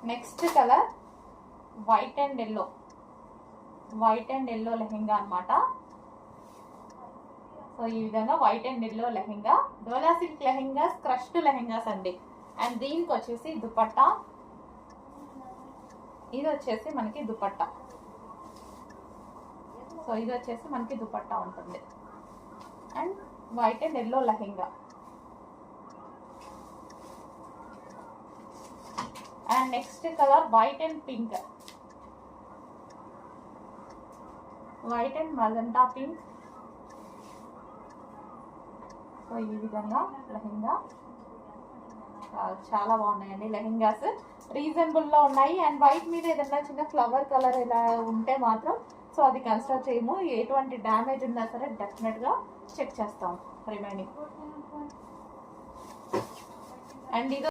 Next colour white and yellow lehenga అనమాట. So ఈ విధంగా white and yellow lehenga, dola silk lehengas, crushed lehengas అండి. అండ్ దీనికి వచ్చేసి దుపట్టా, ఇది వచ్చేసి మనకి దుపట్టా. సో ఇది వచ్చేసి మనకి దుపట్టా ఉంటుంది. And white and yellow lehenga. And next colour white and pink, white and magenta pink. So ఈ విధంగా లెహెంగా చాలా బాగున్నాయండి లెహెంగాస్, రీజనబుల్లో ఉన్నాయి. అండ్ వైట్ మీద ఏదైనా చిన్న ఫ్లవర్ కలర్ ఇలా ఉంటే మాత్రం సో అది కన్సిడర్ చేయము. ఎటువంటి డ్యామేజ్ ఉన్నా సరే డెఫినెట్గా చెక్ చేస్తాం రిమైనింగ్. అండ్ ఇది